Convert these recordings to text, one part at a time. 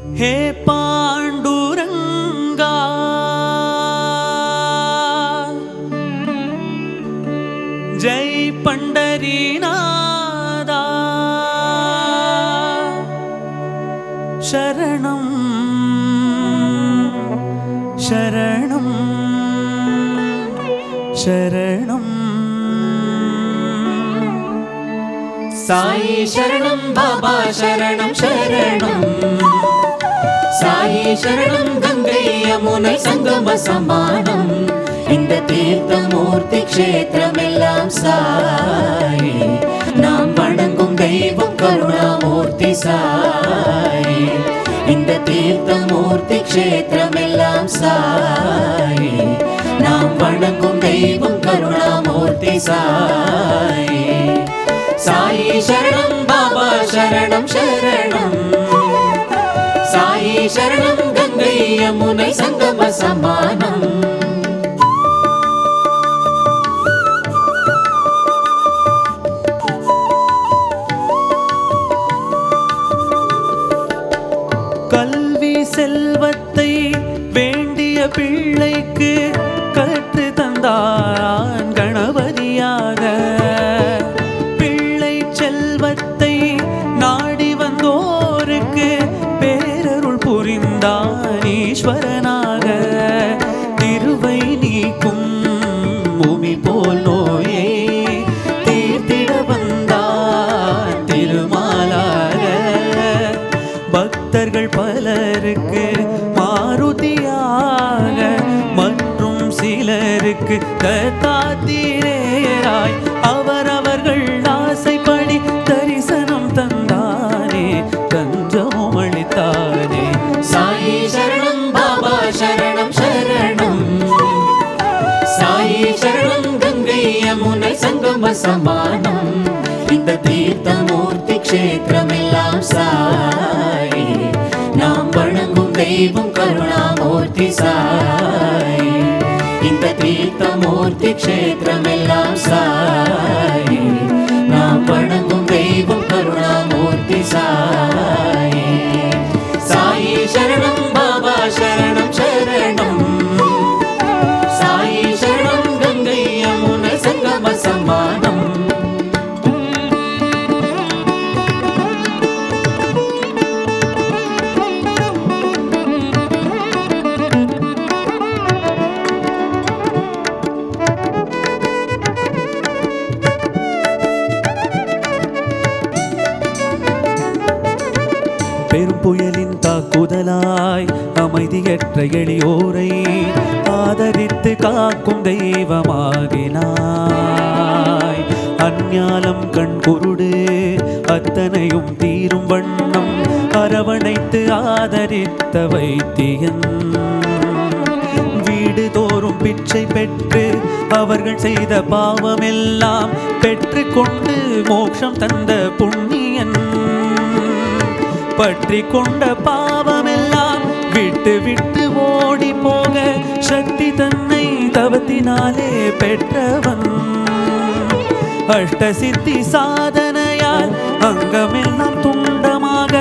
हे पांडुरंगा जय पंढरीनादा शरणं शरणं शरणं साई शरणं बाबा शरणं शरणं साई शरणं गंगै यमुनै संगम समानं இந்த தீர்த்தமூர்த்தி க்ஷேத்திரமெல்லாம் சாய் நாம் வணங்கும் தெய்வம் கருணாமூர்த்தி சாய் இந்த தீர்த்தமூர்த்தி க்ஷேத்திரமெல்லாம் சாய் நாம் வணங்கும் தெய்வம் கருணாமூர்த்தி சாய் साई शरणं बाबा शरणं शरणं साई शरणं गंगै यमुनै संगम समानं கல்வி செல்வத்தை வேண்டிய பிள்ளைக்கு கற்று தந்தான் கணபதியாக செல்வத்தை நாடி வந்தோருக்கு பேரருள் புரிந்தான் ஈஸ்வரனாக திருவை நீக்கும் பூமி போல் நோயை தீர்த்திட வந்தான் திருமாலாக பக்தர்கள் பலருக்கு மாருதியாக மற்றும் சிலருக்கு தத்தாத்திரேயராய் அவரவர்கள் ஆசைப்படி தரிசனம் தந்தானே தஞ்சமும் அளித்தானே साई शरणं बाबा शरणं शरणं साई शरणं गंगै यमुनै संगम समानं இந்த தீர்த்தமூர்த்தி க்ஷேத்திரமெல்லாம் சாய் நாம் வணங்கும் தெய்வம் கருணாமூர்த்தி சாய் இந்த தீர்த்தமூர்த்தி க்ஷேத்திரமெல்லாம் சாய் நாம் வணங்கும் தெய்வம் கருணாமூர்த்தி சாய் சாயி சரணம் பாபா சரணம் சரணம் சாயி சரணம் கங்கை யமுனை சங்கம சமானம் பெரும் புயலின் தாக்குதலாய் அமைதியற்ற எளியோரை ஆதரித்து காக்கும் தெய்வமாகினாய் அஞ்ஞாலம் கண் குருடு அத்தனையும் தீரும் வண்ணம் அரவணைத்து ஆதரித்த வைத்தியன் வீடு தோறும் பிச்சை பெற்று அவர்கள் செய்த பாவமெல்லாம் பெற்று கொண்டு மோட்சம் தந்த புண்ணியன் பற்றி கொண்ட பாவமெல்லாம் விட்டு விட்டு ஓடி போக சக்தி தன்னை தவத்தினாலே பெற்றவன் அஷ்ட சித்தி சாதனையால் அங்கமெல்லாம் துண்டமாக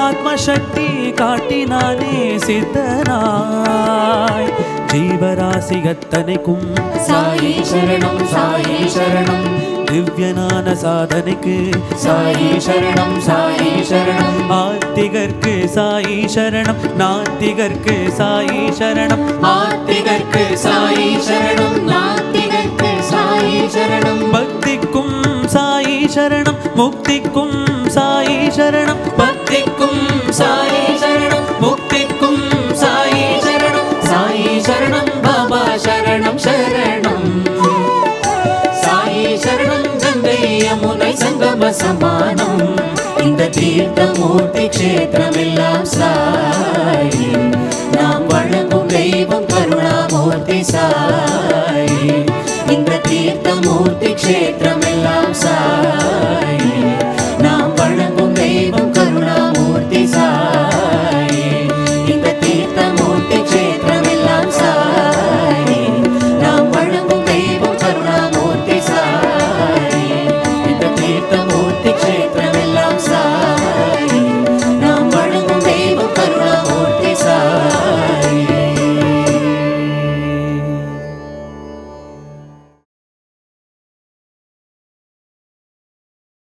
ஆத்மசக்தி காட்டினானே சித்தனாய் ஜீவராசி அத்தனைக்கும் சாயி சரணம் சாயி சரணம் திவ்யனான சாதனைக்கு சாயி சரணம் சாயி சரணம் ஆத்திகர்க்கு சாயி சரணம் நாத்திகர்க்கு சாயி சரணம் ஆத்திகர்க்கு சாயி சரணம் நாத்திகர்க்கு சாயி சரணம் பக்திக்கும் சாயி சரணம் முக்திக்கும் சாயி சரணம் பக்திக்கும் சாயி சரணம் முக்திக்கும் சாயி சரணம் சாயி சரணம் பாபா சரணம் சரணம் சாயி சரணம் கங்கை யமுனை சங்கம சமானம் இந்த தீர்த்தமூர்த்தி க்ஷேத்திரமெல்லாம் சாய் நாம் வணங்கும் தெய்வம் கருணாமூர்த்தி சாய் இந்த தீர்த்தமூர்த்தி க்ஷேத்திரம்